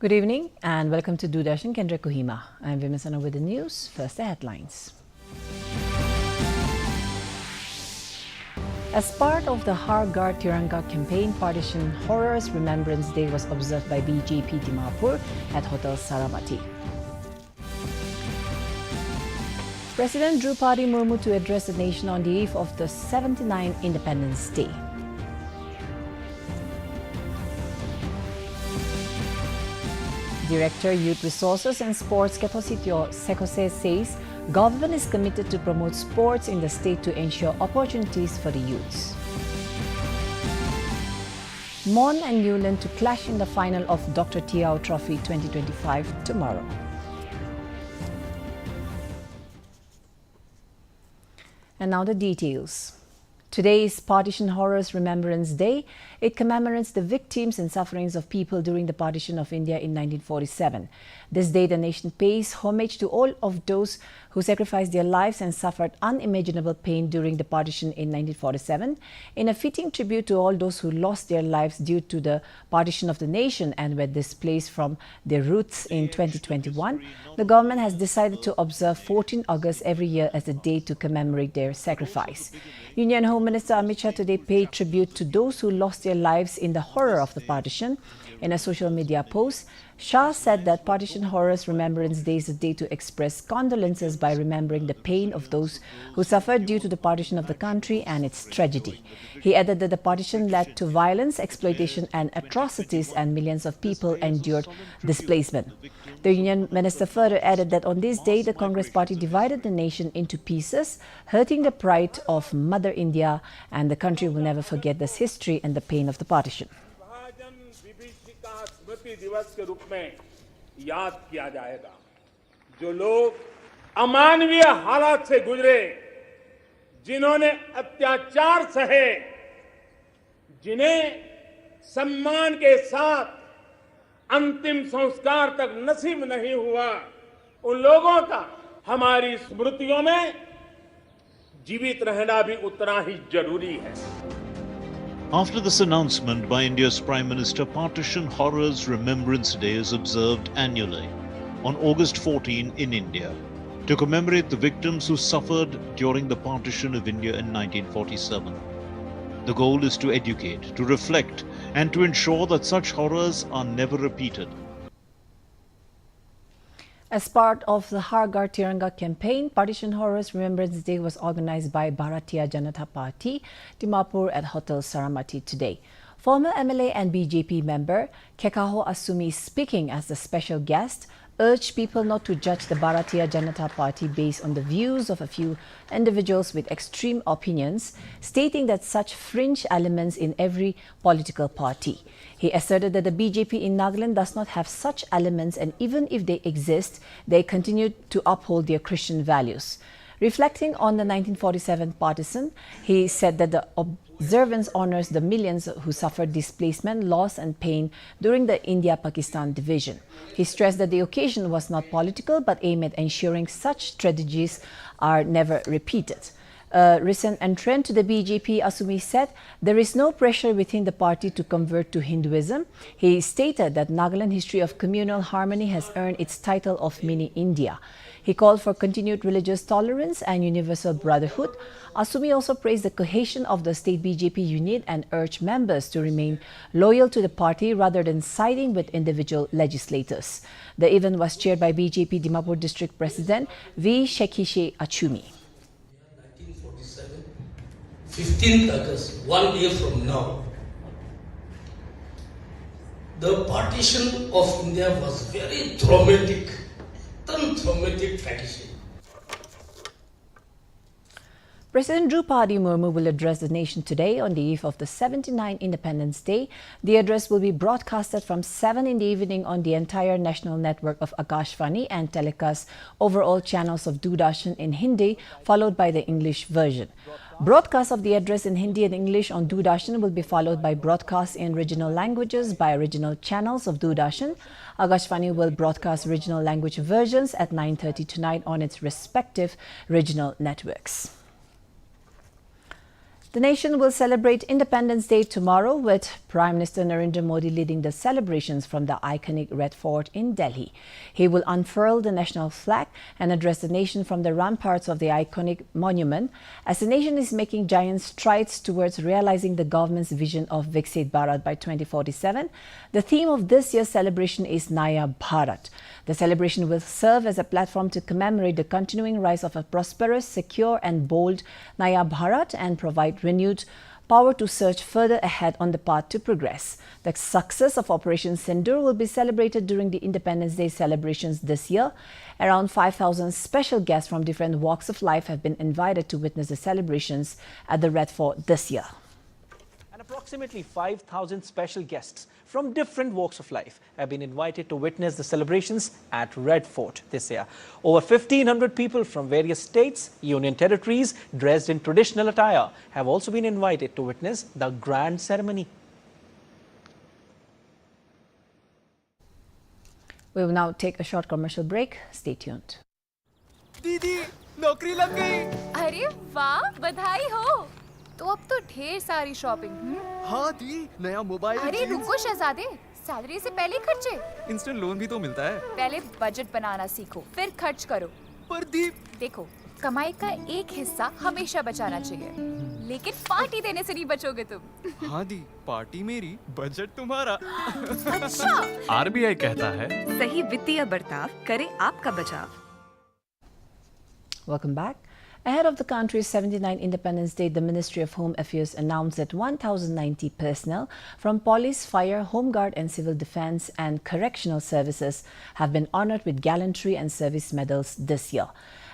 Good evening and welcome to Doordarshan Kendra Kohima. I'm Vimasana with the news. First, the headlines. As part of the Har Ghar Tiranga campaign, Partition Horrors Remembrance Day was observed by BJP Dimapur at Hotel Saramati. President Draupadi Murmu to address the nation on the eve of the 79th Independence Day. Director Youth Resources and Sports Ketositio Sekose says government is committed to promote sports in the state to ensure opportunities for the youths. Mon and Newland to clash in the final of Dr. Tiao Trophy 2025 tomorrow. And now the details. Today is Partition Horrors Remembrance Day. It commemorates the victims and sufferings of people during the partition of India in 1947. This day, the nation pays homage to all of those who sacrificed their lives and suffered unimaginable pain during the partition in 1947. In a fitting tribute to all those who lost their lives due to the partition of the nation and were displaced from their roots in 2021, the government has decided to observe 14 August every year as a day to commemorate their sacrifice. Union Home Minister Amit Shah today paid tribute to those who lost their lives in the horror of the partition. In a social media post, Shah said that Partition Horrors Remembrance Day is a day to express condolences by remembering the pain of those who suffered due to the partition of the country and its tragedy. He added that the partition led to violence, exploitation and atrocities, and millions of people endured displacement. The Union Minister further added that on this day, the Congress Party divided the nation into pieces, hurting the pride of Mother India, and the country will never forget this history and the pain of the partition. दिवस के रूप में याद किया जाएगा। जो लोग अमानवीय हालात से गुजरे, जिन्होंने अत्याचार सहे, जिन्हें सम्मान के साथ अंतिम संस्कार तक नसीब नहीं हुआ, उन लोगों का हमारी स्मृतियों में जीवित रहना भी उतना ही जरूरी है। After this announcement by India's Prime Minister, Partition Horrors Remembrance Day is observed annually on August 14 in India to commemorate the victims who suffered during the partition of India in 1947. The goal is to educate, to reflect, and to ensure that such horrors are never repeated. As part of the Har Ghar Tiranga campaign, Partition Horrors Remembrance Day was organized by Bharatiya Janata Party, Dimapur at Hotel Saramati today. Former MLA and BJP member Kekaho Asumi, speaking as the special guest, urged people not to judge the Bharatiya Janata Party based on the views of a few individuals with extreme opinions, stating that such fringe elements in every political party. He asserted that the BJP in Nagaland does not have such elements, and even if they exist, they continue to uphold their Christian values. Reflecting on the 1947 partition, he said that the observance honors the millions who suffered displacement, loss and pain during the India-Pakistan division. He stressed that the occasion was not political but aimed at ensuring such tragedies are never repeated. A recent entrant to the BJP, Asumi, said there is no pressure within the party to convert to Hinduism. He stated that Nagaland history of communal harmony has earned its title of Mini India. He called for continued religious tolerance and universal brotherhood. Asumi also praised the cohesion of the state BJP unit and urged members to remain loyal to the party rather than siding with individual legislators. The event was chaired by BJP Dimapur District President V. Shekhishe Achumi. 15th August, 1 year from now, the partition of India was very traumatic tradition. President Draupadi Murmu will address the nation today on the eve of the 79th Independence Day. The address will be broadcasted from 7 in the evening on the entire national network of Akashvani and telecast over all channels of Doordarshan in Hindi, followed by the English version. Broadcast of the address in Hindi and English on Doordarshan will be followed by broadcasts in regional languages by regional channels of Doordarshan. Akashvani will broadcast regional language versions at 9:30 tonight on its respective regional networks. The nation will celebrate Independence Day tomorrow with Prime Minister Narendra Modi leading the celebrations from the iconic Red Fort in Delhi. He will unfurl the national flag and address the nation from the ramparts of the iconic monument as the nation is making giant strides towards realizing the government's vision of Viksit Bharat by 2047. The theme of this year's celebration is Naya Bharat. The celebration will serve as a platform to commemorate the continuing rise of a prosperous, secure and bold Naya Bharat and provide renewed power to surge further ahead on the path to progress. The success of Operation Sindoor will be celebrated during the Independence Day celebrations this year. Around 5,000 special guests from different walks of life have been invited to witness the celebrations at the Red Fort this year. And approximately 5,000 special guests from different walks of life have been invited to witness the celebrations at Red Fort this year. Over 1,500 people from various states, union territories, dressed in traditional attire have also been invited to witness the grand ceremony. We will now take a short commercial break. Stay tuned. दीदी नौकरी लग गई। अरे वाह बधाई हो। तो अब तो ढेर सारी शॉपिंग। हाँ दी नया मोबाइल। अरे रुको शहजादे, सैलरी से पहले खर्चे। इंस्टेंट लोन भी तो मिलता है। पहले बजट बनाना सीखो, फिर खर्च करो। पर दी देखो, कमाई का एक हिस्सा हमेशा बचाना चाहिए, लेकिन पार्टी देने से नहीं बचोगे तुम। हाँ दी, पार्टी मेरी, बजट तुम्हारा। अच्छा। आरबीआई कहता है सही वित्तीय बर्ताव करे आपका बचाव। Welcome back. Ahead of the country's 79th Independence Day, the Ministry of Home Affairs announced that 1,090 personnel from police, fire, home guard and civil defense and correctional services have been honored with gallantry and service medals this year.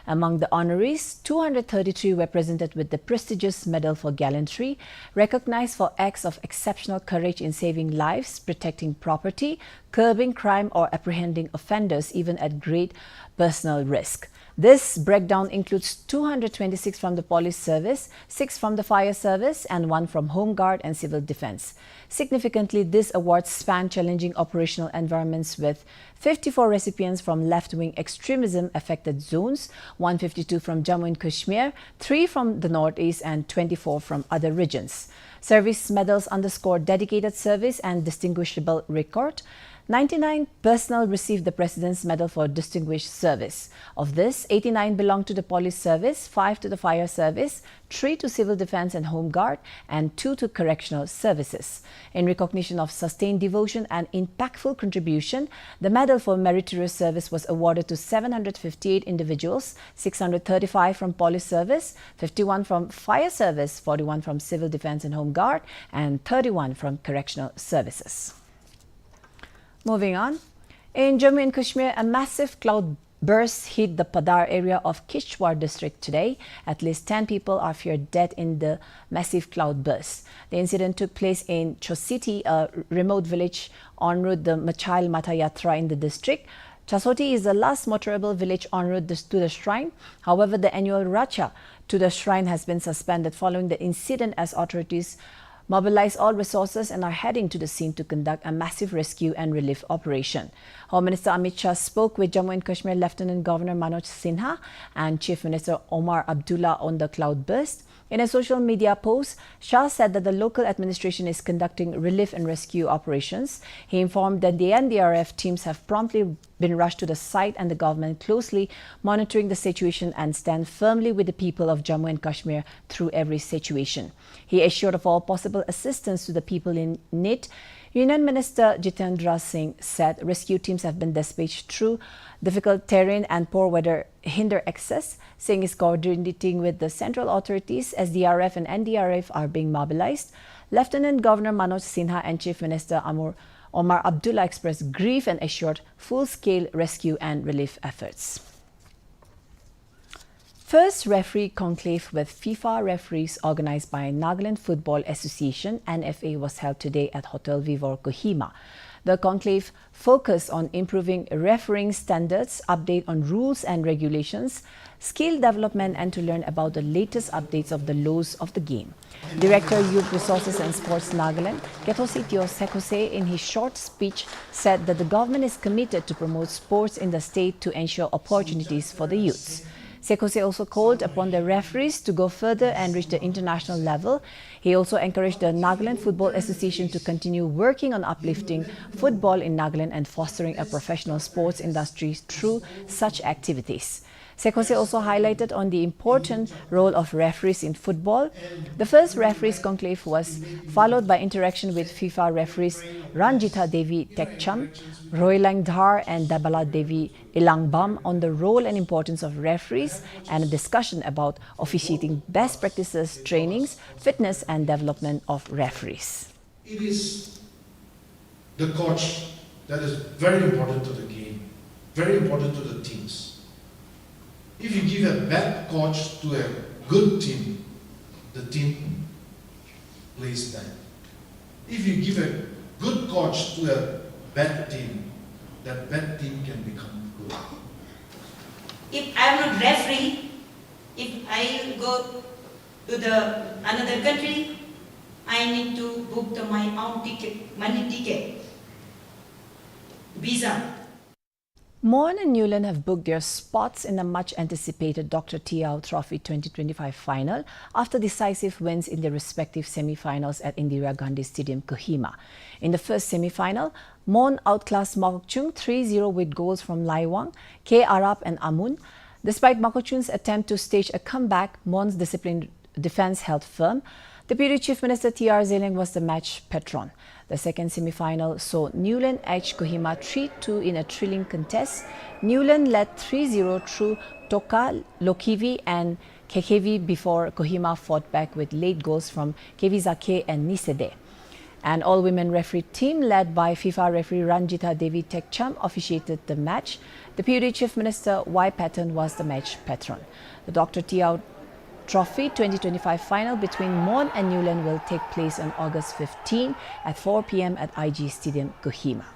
Among the honorees, 233 were presented with the prestigious Medal for Gallantry, recognized for acts of exceptional courage in saving lives, protecting property, curbing crime or apprehending offenders even at great personal risk. This breakdown includes 226 from the police service, 6 from the fire service and 1 from home guard and civil defense. Significantly, this award spanned challenging operational environments with 54 recipients from left-wing extremism affected zones, 152 from Jammu and Kashmir, 3 from the northeast and 24 from other regions. Service medals underscore dedicated service and distinguishable record. 99 personnel received the President's Medal for Distinguished Service. Of this, 89 belong to the police service, 5 to the fire service, 3 to civil defense and home guard, and 2 to correctional services. In recognition of sustained devotion and impactful contribution, the Medal for Meritorious Service was awarded to 758 individuals, 635 from police service, 51 from fire service, 41 from civil defense and home guard, and 31 from correctional services. Moving on, in Jammu and Kashmir, a massive cloud burst hit the Padar area of Kishwar district today. At least 10 people are feared dead in the massive cloud burst. The incident took place in Chositi, a remote village en route the Machail Mata Yatra in the district. Chasoti is the last motorable village en route to the shrine. However, the annual Racha to the shrine has been suspended following the incident as authorities mobilize all resources and are heading to the scene to conduct a massive rescue and relief operation. Home Minister Amit Shah spoke with Jammu and Kashmir Lieutenant Governor Manoj Sinha and Chief Minister Omar Abdullah on the cloud burst. In a social media post, Shah said that the local administration is conducting relief and rescue operations. He informed that the NDRF teams have promptly been rushed to the site and the government closely monitoring the situation and stand firmly with the people of Jammu and Kashmir through every situation. He assured of all possible assistance to the people in need. Union Minister Jitendra Singh said rescue teams have been dispatched through difficult terrain and poor weather hinder access. Singh is coordinating with the central authorities as DRF and NDRF are being mobilized. Lieutenant Governor Manoj Sinha and Chief Minister Omar Abdullah expressed grief and assured full-scale rescue and relief efforts. First referee conclave with FIFA referees organized by Nagaland Football Association (NFA) was held today at Hotel Vivor Kohima. The conclave focused on improving refereeing standards, update on rules and regulations, skill development and to learn about the latest updates of the laws of the game. Director Youth Resources and Sports Nagaland, Ketositio Sekose, in his short speech said that the government is committed to promote sports in the state to ensure opportunities for the youths. Sekose also called upon the referees to go further and reach the international level. He also encouraged the Nagaland Football Association to continue working on uplifting football in Nagaland and fostering a professional sports industry through such activities. Sekose also highlighted on the important role of referees in football. The first referees conclave was followed by interaction with FIFA referees Ranjitha Devi Tekcham, Roilang Dhar and Dabala Devi Ilangbam on the role and importance of referees and a discussion about officiating best practices, trainings, fitness and development of referees. It is the coach that is very important to the game, very important to the teams. If you give a bad coach to a good team, the team plays bad. If you give a good coach to a bad team, that bad team can become good. If I am not referee, if I go to another country, I need to book my own ticket, money ticket, visa. Mon and Newland have booked their spots in the much-anticipated Dr. Tiao Trophy 2025 final after decisive wins in their respective semi-finals at Indira Gandhi Stadium, Kohima. In the first semi-final, Mon outclassed Mokokchung 3-0 with goals from Lai Wang, K. Arap and Amun. Despite Mokokchung's attempt to stage a comeback, Mon's disciplined defense held firm. Deputy Chief Minister T.R. Zeleng was the match patron. The second semi-final saw Newland edge Kohima 3-2 in a thrilling contest. Newland led 3-0 through Toka, Lokivi and Kekevi before Kohima fought back with late goals from Kevizake and Nisede. An all-women referee team led by FIFA referee Ranjitha Devi Tekcham officiated the match. Deputy Chief Minister Y. Patton was the match patron. The Dr. Tiao Trophy 2025 final between Mon and Newland will take place on August 15 at 4 p.m. at IG Stadium, Kohima.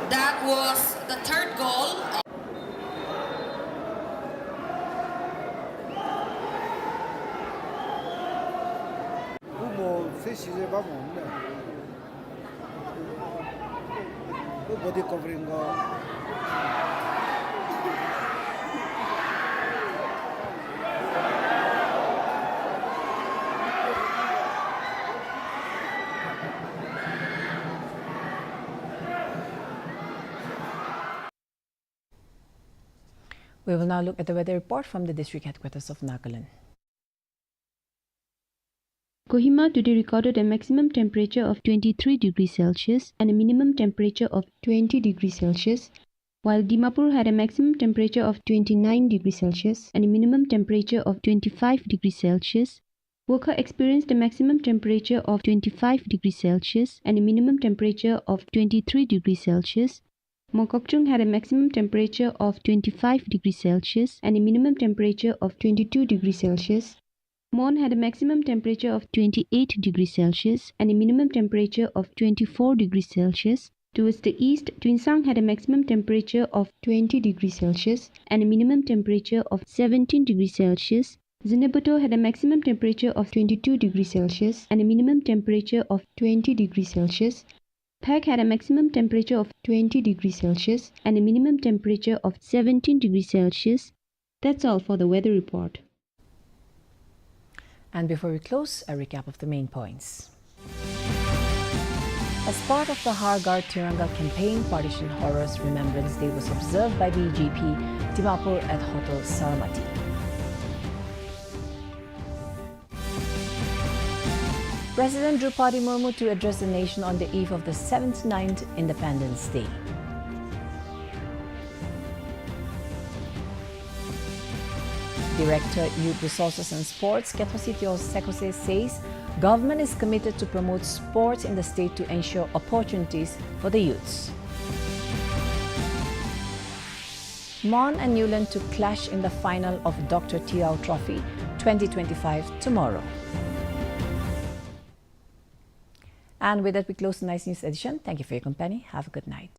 That was the third goal. body covering ko. We will now look at the weather report from the district headquarters of Nagaland. Kohima today recorded a maximum temperature of 23 degrees Celsius and a minimum temperature of 20 degrees Celsius, while Dimapur had a maximum temperature of 29 degrees Celsius and a minimum temperature of 25 degrees Celsius. Wokha experienced a maximum temperature of 25 degrees Celsius and a minimum temperature of 23 degrees Celsius. Mokokchung had a maximum temperature of 25 degrees Celsius and a minimum temperature of 22 degrees Celsius. Mon had a maximum temperature of 28 degrees Celsius and a minimum temperature of 24 degrees Celsius. Towards the east, Twinsang had a maximum temperature of 20 degrees Celsius and a minimum temperature of 17 degrees Celsius. Zinabuto had a maximum temperature of 22 degrees Celsius and a minimum temperature of 20 degrees Celsius. Phak had a maximum temperature of 20 degrees Celsius and a minimum temperature of 17 degrees Celsius. That's all for the weather report. And before we close, a recap of the main points. As part of the Har Ghar Tiranga campaign, Partition Horrors Remembrance Day was observed by BJP Dimapur at Hotel Saramati. President Drupadi Murmu to address the nation on the eve of the 79th Independence Day. Director, Youth Resources and Sports, Ketositio Sekose says government is committed to promote sports in the state to ensure opportunities for the youths. Mon and Newland to clash in the final of Dr. Tiao Trophy 2025 tomorrow. And with that, we close tonight's news edition. Thank you for your company. Have a good night.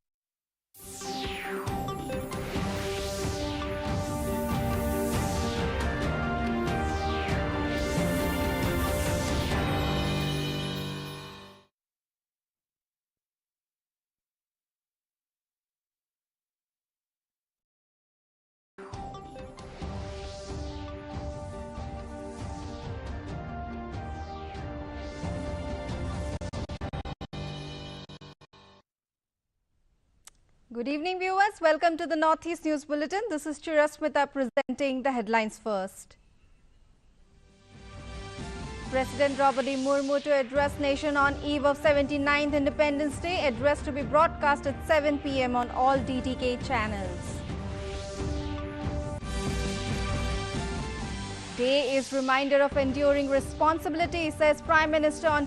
Good evening, viewers. Welcome to the Northeast News Bulletin. This is Chirasmita presenting the headlines first. President Draupadi Murmu to address nation on eve of 79th Independence Day. Address to be broadcast at 7 p.m. on all DTK channels. Day is reminder of enduring responsibility, says Prime Minister on